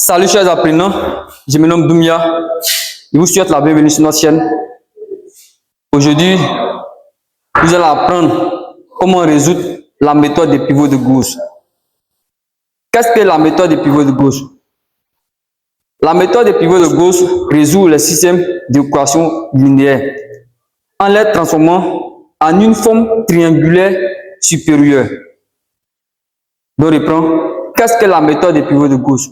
Salut chers apprenants, je me nomme Doumia. Je vous souhaite la bienvenue sur notre chaîne. Aujourd'hui, nous allons apprendre comment résoudre la méthode des pivots de Gauss. Qu'est-ce que la méthode des pivots de Gauss? La méthode des pivots de Gauss résout le système d'équations linéaires en les transformant en une forme triangulaire supérieure. Donc, on reprend. Qu'est-ce que la méthode des pivots de Gauss?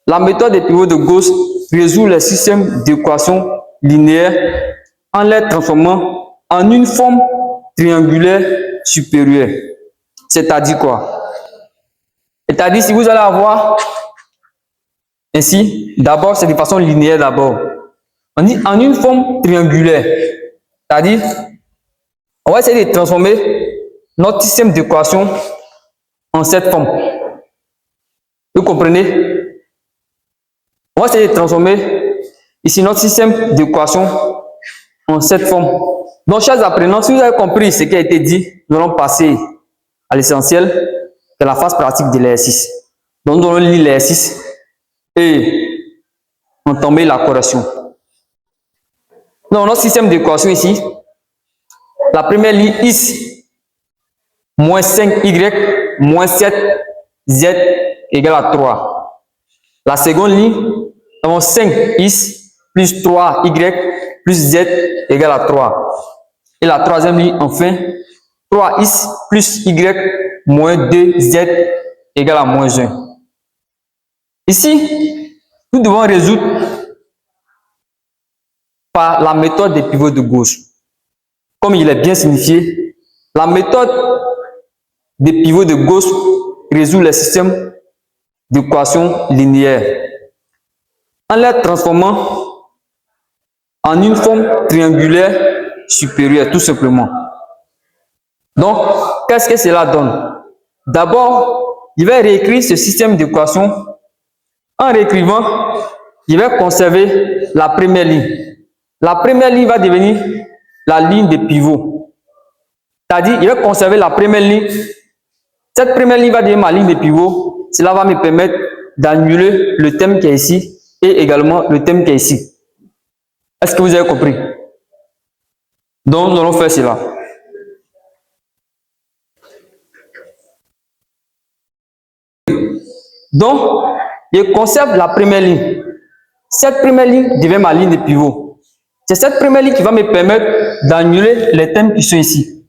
La méthode des pivots de Gauss résout le système d'équations linéaires en les transformant en une forme triangulaire supérieure. C'est-à-dire quoi? C'est-à-dire, si vous allez avoir ainsi, d'abord, c'est de façon linéaire d'abord. On dit en une forme triangulaire. C'est-à-dire, on va essayer de transformer notre système d'équations en cette forme. Vous comprenez? On va essayer de transformer ici notre système d'équations en cette forme. Donc, chers apprenants, si vous avez compris ce qui a été dit, nous allons passer à l'essentiel, de la phase pratique de l'exercice. Donc, nous allons lire l'exercice et entamer la correction. Dans notre système d'équation ici, la première ligne ici, moins 5y moins 7z égale à 3. La seconde ligne, nous avons 5x plus 3y plus z égale à 3. Et la troisième ligne, enfin, 3x plus y moins 2z égale à moins 1. Ici, nous devons résoudre par la méthode des pivots de Gauss. Comme il est bien signifié, la méthode des pivots de Gauss résout le système d'équations linéaires en les transformant en une forme triangulaire supérieure, tout simplement. Donc, qu'est-ce que cela donne? D'abord, je vais réécrire ce système d'équations. En réécrivant, je vais conserver la première ligne. La première ligne va devenir la ligne de pivot. C'est-à-dire, je vais conserver la première ligne. Cette première ligne va devenir ma ligne de pivot. Cela va me permettre d'annuler le thème qui est ici et également le thème qui est ici. Est-ce que vous avez compris? Donc, nous allons faire cela. Donc, je conserve la première ligne. Cette première ligne devient ma ligne de pivot. C'est cette première ligne qui va me permettre d'annuler les thèmes qui sont ici.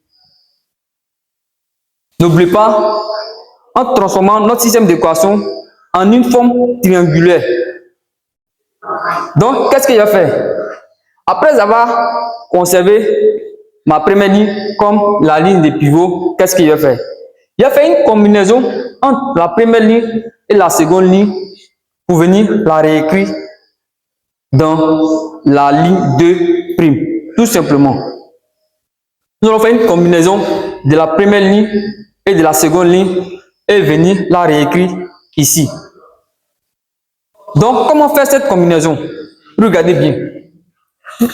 N'oubliez pas, en transformant notre système d'équation en une forme triangulaire. Donc, qu'est-ce que je vais faire? Après avoir conservé ma première ligne comme la ligne de pivot, qu'est-ce que je vais faire? Je vais faire une combinaison entre la première ligne et la seconde ligne pour venir la réécrire dans la ligne 2', tout simplement. Nous allons faire une combinaison de la première ligne et de la seconde ligne et venir la réécrire ici. Donc, comment faire cette combinaison? Regardez bien.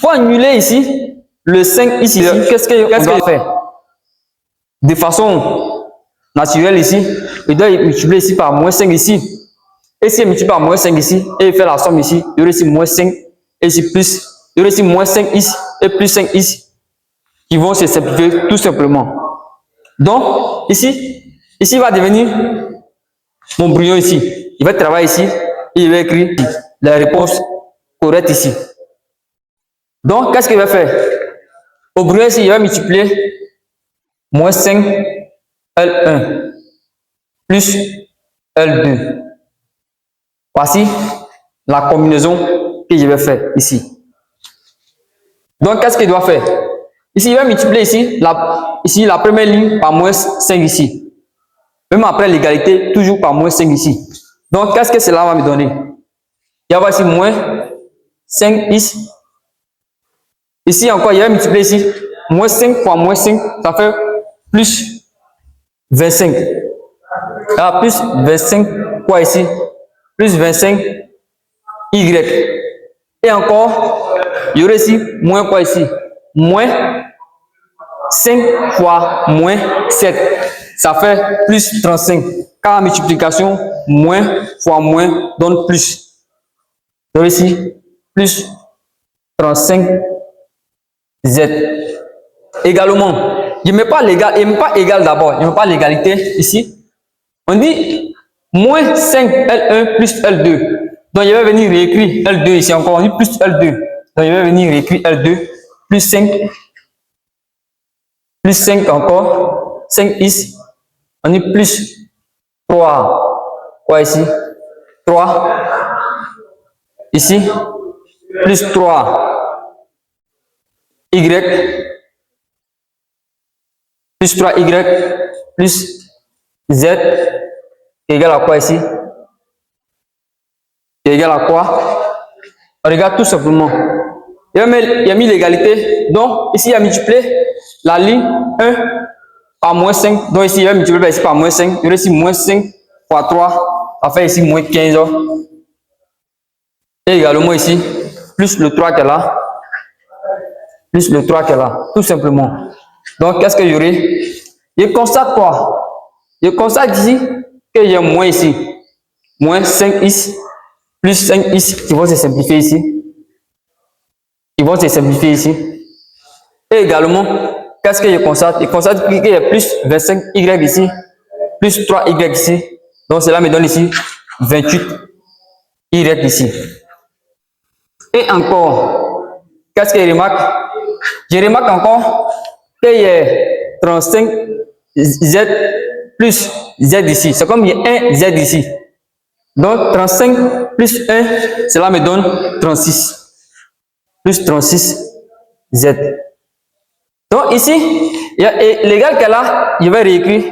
Pour annuler ici, le 5 ici, qu'est-ce que je dois faire? De façon naturelle ici, je dois multiplier ici par moins 5 ici. Et si je multiplie par moins 5 ici, et faire la somme ici, il y aura ici moins 5, et ici plus, il y aura ici moins 5 ici, et plus 5 ici, qui vont se simplifier tout simplement. Donc, ici il va devenir mon brouillon ici. Il va travailler ici, et il va écrire la réponse correcte ici. Donc, qu'est-ce qu'il va faire? Au brouillon ici, il va multiplier moins 5 L1 plus L2. Voici la combinaison que je vais faire ici. Donc, qu'est-ce qu'il doit faire? Ici, il va multiplier ici la première ligne par moins 5 ici. Même après l'égalité, toujours par moins 5 ici. Donc, qu'est-ce que cela va me donner? Il va y avoir ici moins 5 ici. Ici encore, il va multiplier ici moins 5 fois moins 5, ça fait plus 25. Là, plus 25 quoi ici? Plus 25 y. Et encore, il y aurait ici moins quoi ici? Moins 5 fois moins 7. ça fait plus 35. Car la multiplication, moins fois moins donne plus. Donc ici, plus 35 Z. Également, je ne mets pas l'égal, je ne mets pas égal d'abord, je ne mets pas l'égalité ici. On dit moins 5 L1 plus L2. Donc je vais venir réécrire L2 ici encore, on dit plus L2. Donc je vais venir réécrire L2 plus 5 encore, 5 ici, on dit plus 3. Quoi ici? 3. Ici, plus 3. Y. Plus 3Y plus Z égale à quoi ici? Égale à quoi? On regarde tout simplement. Il y a mis l'égalité. Donc, ici, il a multiplié la ligne 1 par moins 5. Donc, ici, il va multiplier ici par moins 5. Il y aura ici moins 5 fois 3. Ça fait ici moins 15. Et également ici, plus le 3 qu'elle a. Plus le 3 qu'elle a. Tout simplement. Donc, qu'est-ce que y aurait? Je constate quoi? Je constate ici qu'il y a moins ici. Moins 5 ici. Plus 5 ici. Qui vont se simplifier ici. Ils vont se simplifier ici. Et également, qu'est-ce que je constate? Je constate qu'il y a plus 25Y ici. Plus 3Y ici. Donc, cela me donne ici 28Y ici. Et encore, qu'est-ce que je remarque? Je remarque encore qu'il y a 35 Z plus Z ici. C'est comme il y a un Z ici. Donc 35 plus 1, cela me donne 36. Plus 36 Z. Donc ici, il y a l'égal qu'elle a, je vais réécrire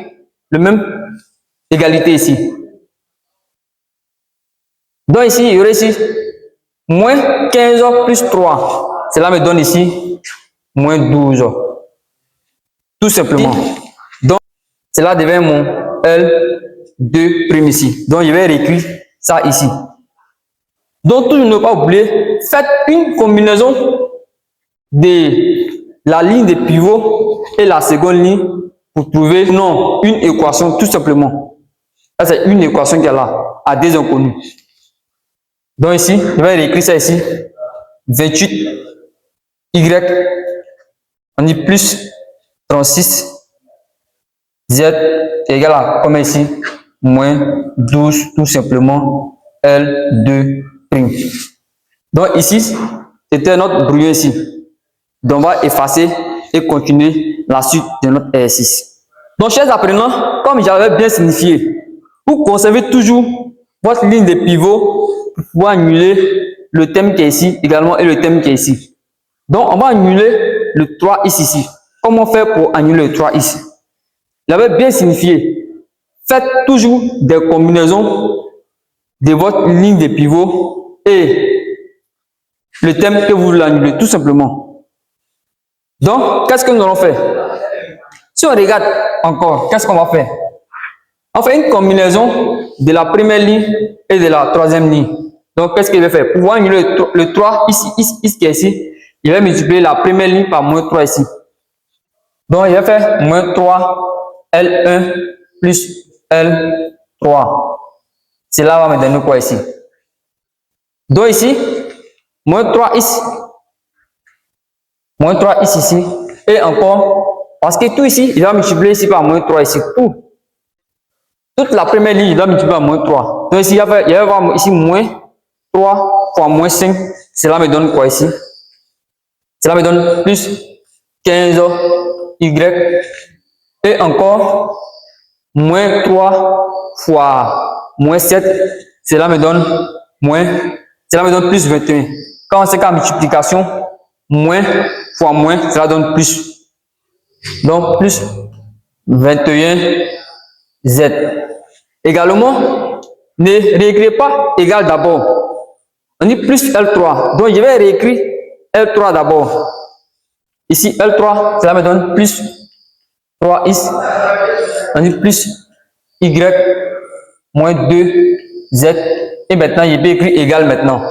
le même égalité ici. Donc ici, il y aurait ici moins 15 plus 3. Cela me donne ici moins 12. Tout simplement. Donc, cela devient mon L2' ici. Donc, je vais réécrire ça ici. Donc, toujours ne pas oublier, faites une combinaison de la ligne de pivot et la seconde ligne pour trouver non, une équation, tout simplement. Ça, c'est une équation qu'elle a à des inconnus. Donc, ici, je vais réécrire ça ici. 28 Y, on dit plus 36 Z égale à, comme ici, moins 12, tout simplement, L2'. Donc ici, c'était notre brouillon ici. Donc on va effacer et continuer la suite de notre exercice. Donc, chers apprenants, comme j'avais bien signifié, vous conservez toujours votre ligne de pivot pour pouvoir annuler le thème qui est ici également et le thème qui est ici. Donc, on va annuler le 3 ici. Comment faire pour annuler le 3 ici? J'avais bien signifié. Faites toujours des combinaisons de votre ligne de pivot et le thème que vous voulez annuler, tout simplement. Donc, qu'est-ce que nous allons faire? Si on regarde encore, qu'est-ce qu'on va faire? On fait une combinaison de la première ligne et de la troisième ligne. Donc, qu'est-ce qu'il va faire? Pour pouvoir annuler le 3 ici, qui est ici, il va multiplier la première ligne par moins 3 ici. Donc, il va faire moins 3 L1 plus L3. Cela va me donner quoi ici? Donc, ici, moins 3 ici. Moins 3 ici. Et encore, parce que tout ici, il va multiplier ici par moins 3 ici. Tout. Toute la première ligne, il va multiplier par moins 3. Donc, ici, il va y avoir ici moins 3 fois moins 5. Cela me donne quoi ici? Cela me donne plus 15 Y. Et encore, moins 3 fois moins 7. Cela me donne plus 21. Quand on sait qu'en multiplication, moins fois moins, cela donne plus. Donc, plus 21 Z. Également, ne réécrivez pas égal d'abord. On dit plus L3. Donc, je vais réécrire L3 d'abord. Ici, L3, cela me donne plus 3x. On dit plus Y moins 2 Z. Et maintenant, je peux écrire égal maintenant.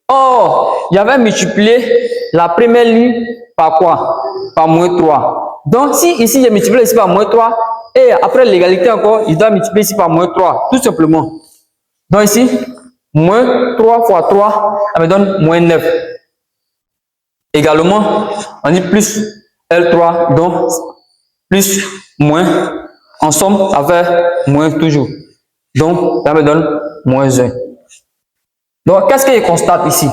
Or, j'avais multiplié la première ligne par quoi? Par moins 3. Donc, si ici, je multiplie ici par moins 3, et après l'égalité encore, je dois multiplier ici par moins 3, tout simplement. Donc ici, moins 3 fois 3, ça me donne moins 9. Également, on dit plus L3, donc plus moins, en somme, ça fait moins toujours. Donc, ça me donne moins 1. Donc, qu'est-ce que je constate ici?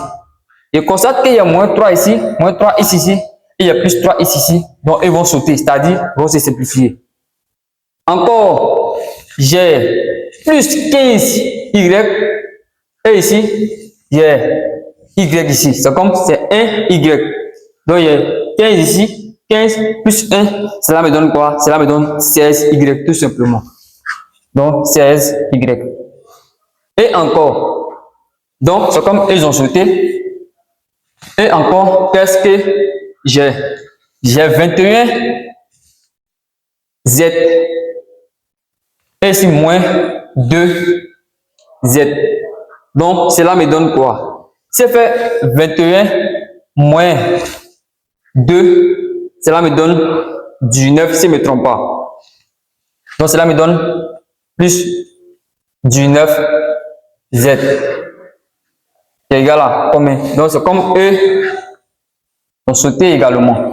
Je constate qu'il y a moins 3 ici, moins 3 ici, et il y a plus 3 ici. Donc, ils vont sauter, c'est-à-dire, ils vont se simplifier. Encore, j'ai plus 15y, et ici, j'ai y ici. C'est comme c'est 1y. Donc, il y a 15 ici, 15 plus 1, cela me donne quoi? Cela me donne 16y, tout simplement. Donc, 16y. Et encore, donc, c'est comme ils ont sauté. Et encore, qu'est-ce que j'ai? J'ai 21 Z. Et ici, moins 2 Z. Donc, cela me donne quoi? C'est fait 21 moins 2. Cela me donne 19 si je ne me trompe pas. Donc, cela me donne plus 19 Z. C'est égal à combien? Donc, c'est comme eux ont sauté également.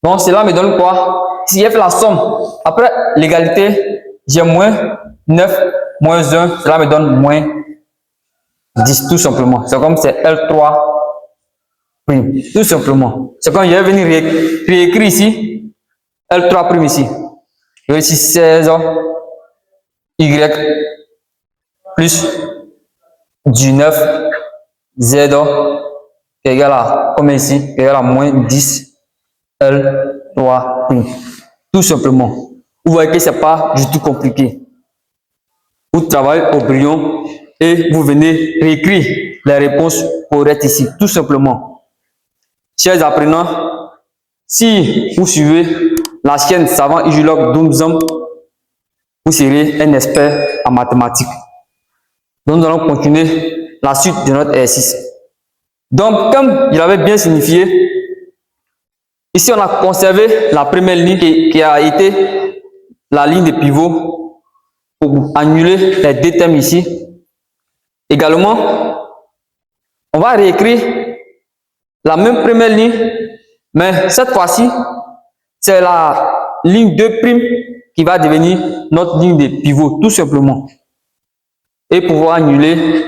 Donc, cela me donne quoi? Si j'ai fait la somme, après l'égalité, j'ai moins 9, moins 1, cela me donne moins 10, tout simplement. C'est comme c'est L3 prime, tout simplement. C'est comme je vais venir réécrire ici, L3 prime ici. Je vais ici 16 Y plus 19 Z est égal à combien ici? Est égal à moins 10 L3 prime. Tout simplement. Vous voyez que ce n'est pas du tout compliqué. Vous travaillez au brouillon et vous venez réécrire les réponses correctes ici, tout simplement. Chers apprenants, si vous suivez la chaîne Savant Ijulok Doumzam, vous serez un expert en mathématiques. Donc, nous allons continuer la suite de notre exercice. Donc, comme je l'avais bien signifié, ici on a conservé la première ligne qui a été la ligne de pivot pour annuler les deux termes ici. Également, on va réécrire la même première ligne, mais cette fois-ci, c'est la ligne 2' qui va devenir notre ligne de pivot, tout simplement. Et pouvoir annuler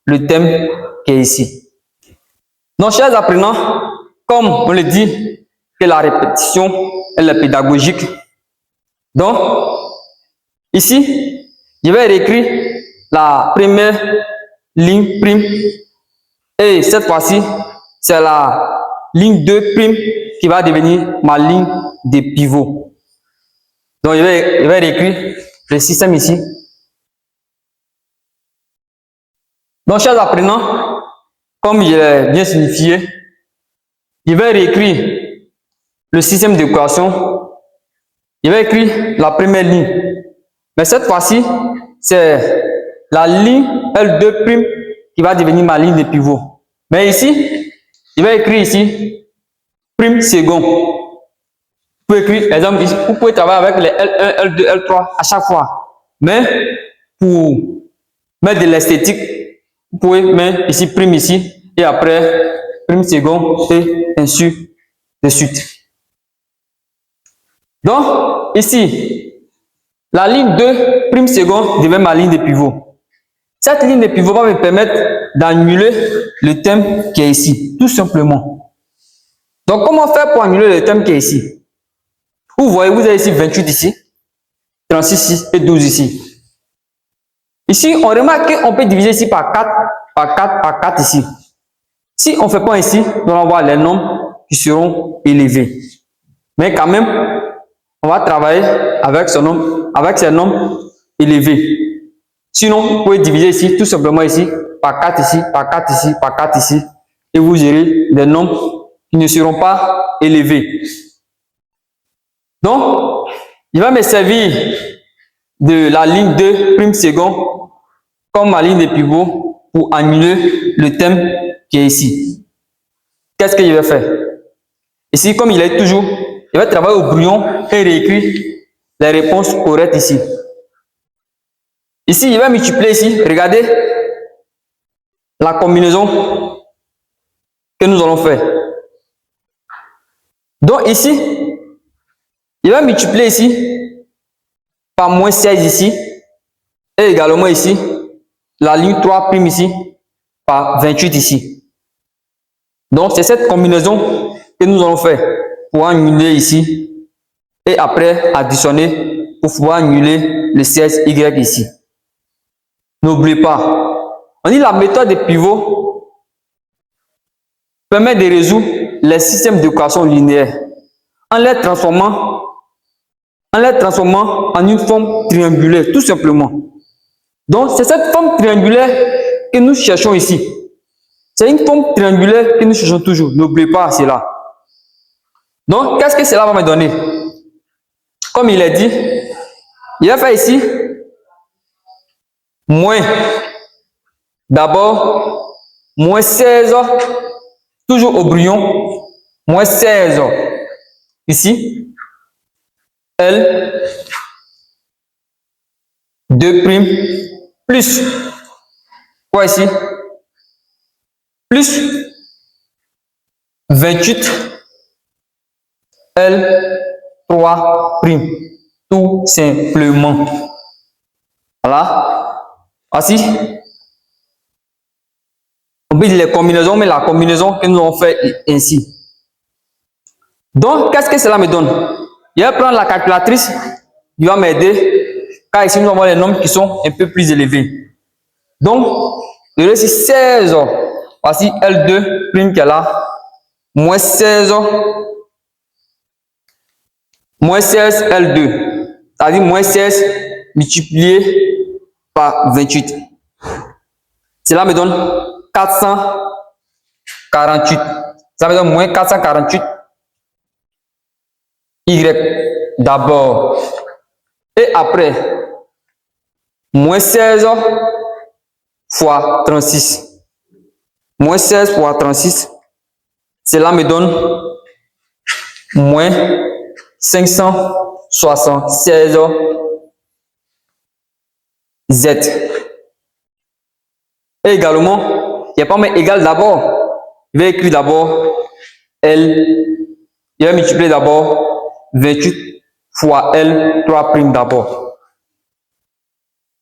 le thème qui est ici. Donc, chers apprenants, comme on le dit, que la répétition elle est pédagogique. Donc, ici, je vais réécrire la première ligne prime. Et cette fois-ci, c'est la ligne 2' qui va devenir ma ligne de pivot. Donc, je vais réécrire le système ici. Donc, chers apprenants, comme je l'ai bien signifié, je vais réécrire le système d'équation. Je vais écrire la première ligne. Mais cette fois-ci, c'est la ligne L2' qui va devenir ma ligne de pivot. Mais ici, je vais écrire ici prime second. Vous pouvez écrire, exemple, ici, vous pouvez travailler avec les L1, L2, L3 à chaque fois. Mais pour mettre de l'esthétique, vous pouvez mettre ici prime ici et après prime second et ainsi de suite. Donc, ici, la ligne 2' prime second devient ma ligne de pivot. Cette ligne de pivot va me permettre d'annuler le thème qui est ici, tout simplement. Donc, comment faire pour annuler le thème qui est ici? Vous voyez, vous avez ici 28 ici, 36 ici et 12 ici. Ici, on remarque qu'on peut diviser ici par 4, par 4, par 4 ici. Si on ne fait pas ici, nous allons voir les nombres qui seront élevés. Mais quand même, on va travailler avec ces nombres élevés. Sinon, vous pouvez diviser ici, tout simplement ici, par 4 ici, par 4 ici, par 4 ici, et vous aurez des nombres qui ne seront pas élevés. Donc, il va me servir de la ligne 2' second comme ma ligne de pivot pour annuler le thème qui est ici. Qu'est-ce que je vais faire? Ici, comme il est toujours, je vais travailler au brouillon et réécrire les réponses correctes ici. Ici, je vais multiplier ici. Regardez la combinaison que nous allons faire. Donc ici, je vais multiplier ici par moins 16 ici. Et également ici, la ligne 3' ici par 28 ici. Donc c'est cette combinaison que nous allons faire pour annuler ici. Et après additionner pour pouvoir annuler le 16y ici. N'oubliez pas, on dit la méthode des pivots permet de résoudre les systèmes d'équations linéaires en les transformant en une forme triangulaire, tout simplement. Donc, c'est cette forme triangulaire que nous cherchons ici. C'est une forme triangulaire que nous cherchons toujours. N'oubliez pas cela. Donc, qu'est-ce que cela va me donner? Comme il est dit, il va faire ici moins, d'abord, moins 16, toujours au brouillon, moins 16, ici, L, 2', plus, quoi ici? Plus 28, L, 3', tout simplement. Voilà. Voici, on peut dire les combinaisons, mais la combinaison que nous avons fait ainsi. Donc, qu'est-ce que cela me donne? Je vais prendre la calculatrice, il va m'aider, car ici nous avons les nombres qui sont un peu plus élevés. Donc, je vais ici 16, voici L2' qui est là, moins 16 L2, c'est-à-dire moins 16 multiplié par 28. Cela me donne 448. Ça me donne moins 448 Y d'abord. Et après, moins 16 fois 36. Moins 16 fois 36. Cela me donne moins 576 Z. Et également, il n'y a pas mais égal d'abord. Je vais écrire d'abord L. Je vais multiplier d'abord 28 fois L 3' d'abord.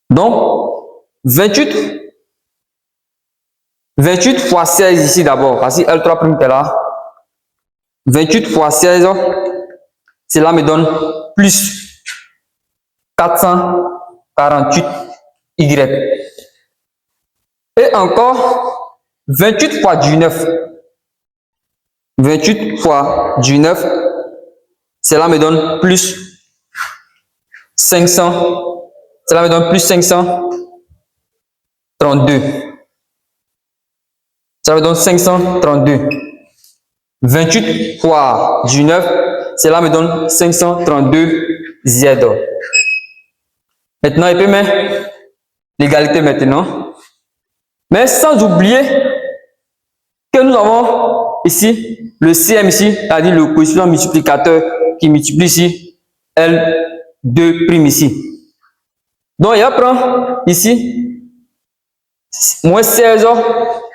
Donc, 28 fois 16 ici d'abord. Voici L 3' est là. 28 fois 16, cela me donne plus 448 Y. Et encore 28 fois 19. 28 fois 19, cela me donne plus 500. Cela me donne plus 532. Ça me donne 532. 28 fois 19, cela me donne 532 Z. Maintenant, il peut mettre l'égalité maintenant. Mais sans oublier que nous avons ici le CM ici, c'est-à-dire le coefficient multiplicateur qui multiplie ici L2' ici. Donc, il va prendre ici moins 16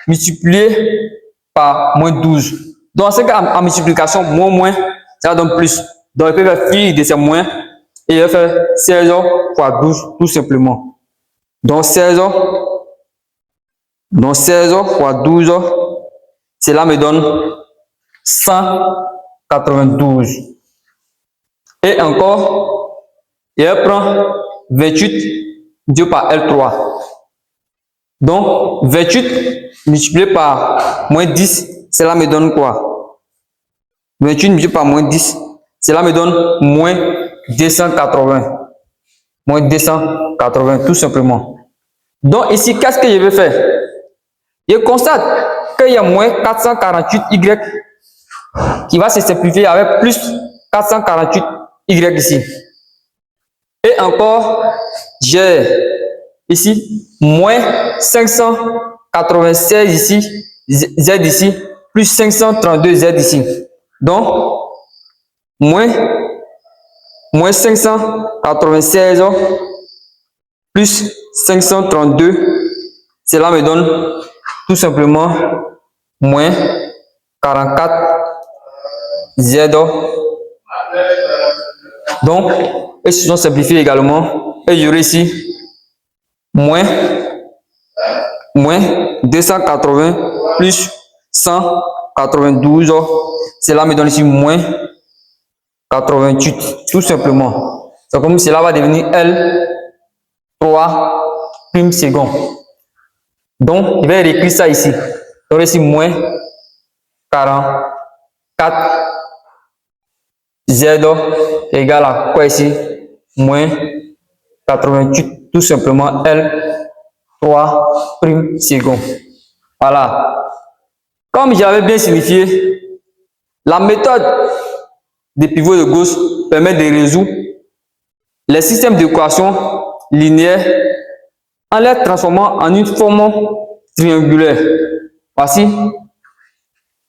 multiplié par moins 12. Donc, c'est qu'en multiplication, moins, ça donne plus. Donc, il peut faire fi de ces moins et il va faire 16 fois 12, tout simplement. Donc, 16 fois 12, cela me donne 192. Et encore, il prend 28 divisé par L3. Donc, 28 multiplié par moins 10, cela me donne quoi? 28 multiplié par moins 10, cela me donne moins 280. Moins 280, tout simplement. Donc, ici, qu'est-ce que je vais faire? Je constate qu'il y a moins 448Y qui va se simplifier avec plus 448Y ici. Et encore, j'ai ici moins 596 ici, Z ici, plus 532 Z ici. Donc, moins 596 plus 532, cela me donne tout simplement moins 44 Z. Donc, et si on simplifie également, et j'aurai ici moins 280 plus 192, cela me donne ici moins 88, tout simplement. C'est comme cela va devenir L3 prime second. Donc, je vais réécrire ça ici. Donc, ici, moins 44 Z égale à quoi ici? Moins 88, tout simplement L3 prime second. Voilà. Comme j'avais bien signifié, la méthode des pivots de Gauss permet de résoudre les systèmes d'équations linéaires en les transformant en une forme triangulaire. Voici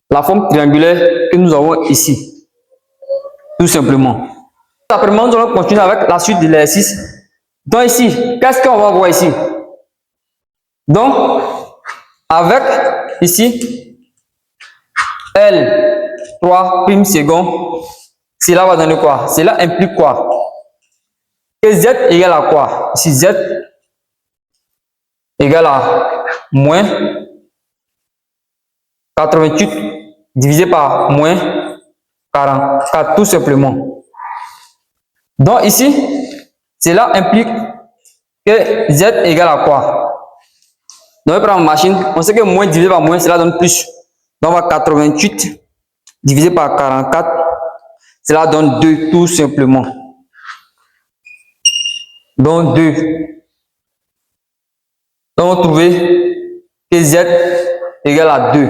la forme triangulaire que nous avons ici, tout simplement. Après, nous allons continuer avec la suite de l'exercice. Donc ici, qu'est-ce qu'on va voir ici? Donc, avec ici, L3 prime second, cela va donner quoi? Cela implique quoi? Que Z égale à quoi? Ici, Z égale à moins 88 divisé par moins 44, tout simplement. Donc ici, cela implique que Z égale à quoi? Donc on prend ma machine, on sait que moins divisé par moins, cela donne plus. Donc on va 88 divisé par 44, cela donne 2, tout simplement. Donc 2. Donc on va trouver que Z égale à 2.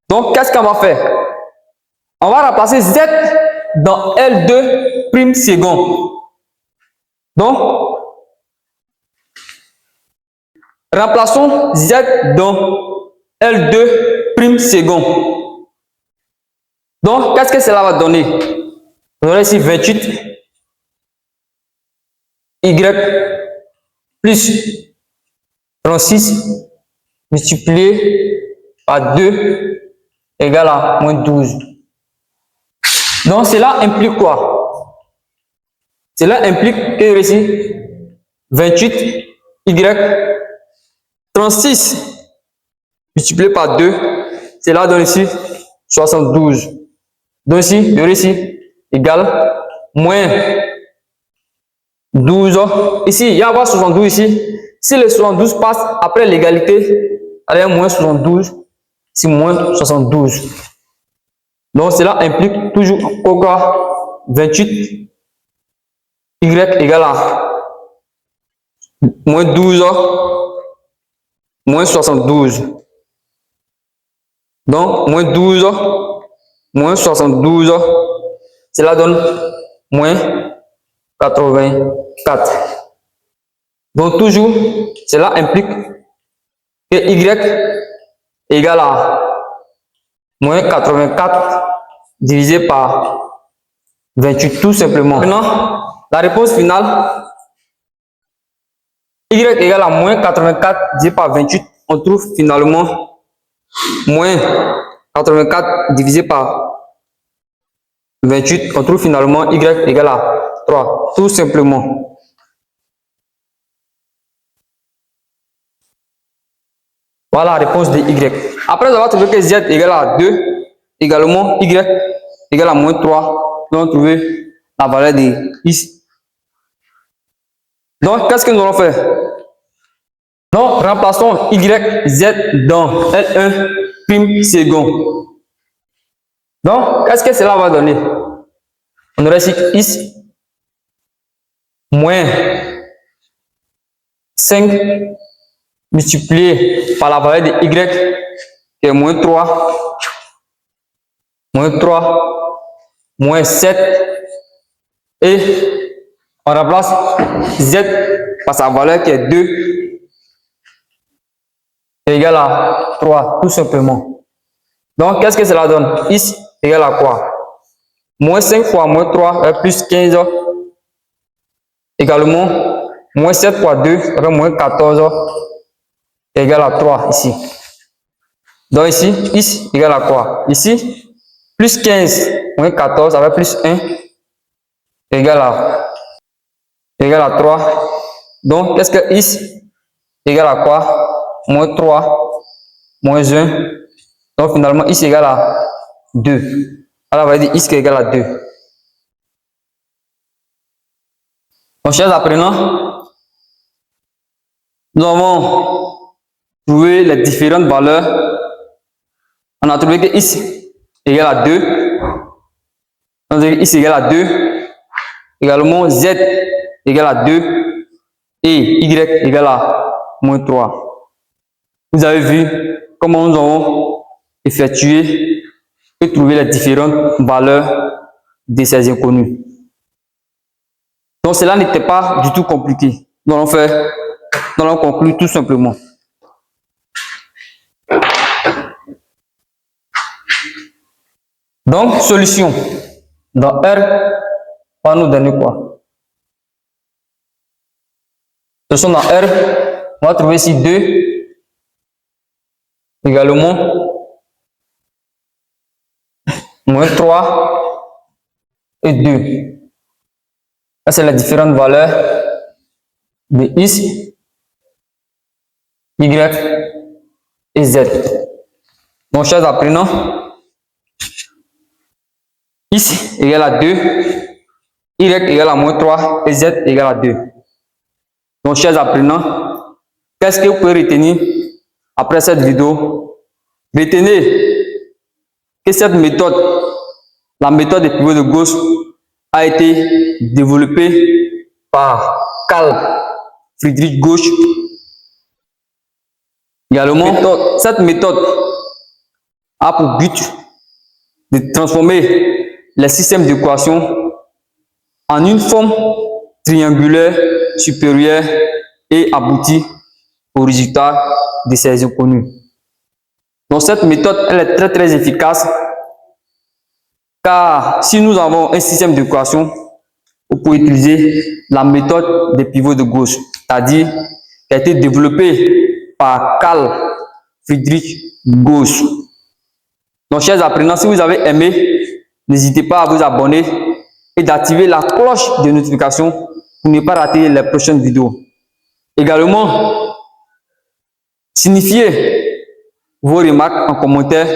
Donc qu'est-ce qu'on va faire? On va remplacer Z dans L2 prime second. Donc, remplaçons Z dans L2 prime second. Donc, qu'est-ce que cela va donner? On aura ici 28 Y plus 36 multiplié par 2 égale à moins 12. Donc, cela implique quoi? Cela implique que ici 28 Y 36 multiplié par 2, cela donne ici 72. Donc ici, il y aurait ici égale moins 12. Ici, il y a avoir 72 ici. Si le 72 passe après l'égalité, allez, moins 72, c'est moins 72. Donc cela implique toujours quoi? 28 Y égale à moins 12, moins 72. Donc, moins 12, moins 72, cela donne moins 84. Donc, toujours, cela implique que Y égale à moins 84 divisé par 28, tout simplement. Maintenant, la réponse finale, Y égale à moins 84 divisé par 28, on trouve finalement moins 84 divisé par 28, on trouve finalement Y égale à 3, tout simplement. Voilà la réponse de Y. Après avoir trouvé que Z égale à 2, également Y égale à moins 3, nous allons trouver la valeur de X. Donc, qu'est-ce que nous allons faire? Donc, remplaçons Y, Z dans L1 prime second. Donc, qu'est-ce que cela va donner? On aurait ici X moins 5 multiplié par la valeur de Y qui est moins 3, moins 7, et on remplace Z par sa valeur qui est 2 égale à 3, tout simplement. Donc, qu'est-ce que cela donne? X égale à quoi? Moins 5 fois moins 3 plus 15 également moins 7 fois 2 avec moins 14 égale à 3 ici. Donc ici, x égale à quoi? Ici, plus 15 moins 14 avec plus 1 égale à 3. Donc, qu'est-ce que x égale à quoi? Moins 3 moins 1. Donc, finalement, x égale à 2. Alors, on va dire x égale à 2. Mon chers apprenants, nous avons trouvé les différentes valeurs. On a trouvé que x égale à 2. On a trouvé que x égale à 2. Également, z égale à 2. Et y égale à moins 3. Vous avez vu comment nous avons effectué et trouvé les différentes valeurs de ces inconnus. Donc cela n'était pas du tout compliqué. Nous allons conclure tout simplement. Donc, solution. Dans R, on va nous donner quoi? Solution dans R, on va trouver ici 2 également moins 3 et 2. Ça, c'est les différentes valeurs de x, y et z. Donc, chers apprenants, x égale à 2, y égale à moins 3 et z égale à 2. Donc, chers apprenants, qu'est-ce que vous pouvez retenir après cette vidéo? Retenez que cette méthode, la méthode des pivots de gauche, a été développée par Carl Friedrich Gauss. Également, cette méthode a pour but de transformer les systèmes d'équations en une forme triangulaire supérieure et aboutir au résultat de ces inconnus. Donc cette méthode, elle est très efficace, car si nous avons un système d'équations, vous pouvez utiliser la méthode des pivots de Gauss, c'est-à-dire qui a été développée par Carl Friedrich Gauss. Donc chers apprenants, si vous avez aimé, n'hésitez pas à vous abonner et d'activer la cloche de notification pour ne pas rater les prochaines vidéos. Également, signifiez vos remarques en commentaire.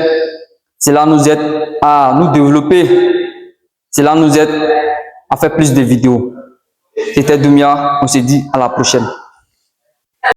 Cela nous aide à nous développer. Cela nous aide à faire plus de vidéos. C'était Doumia. On se dit à la prochaine.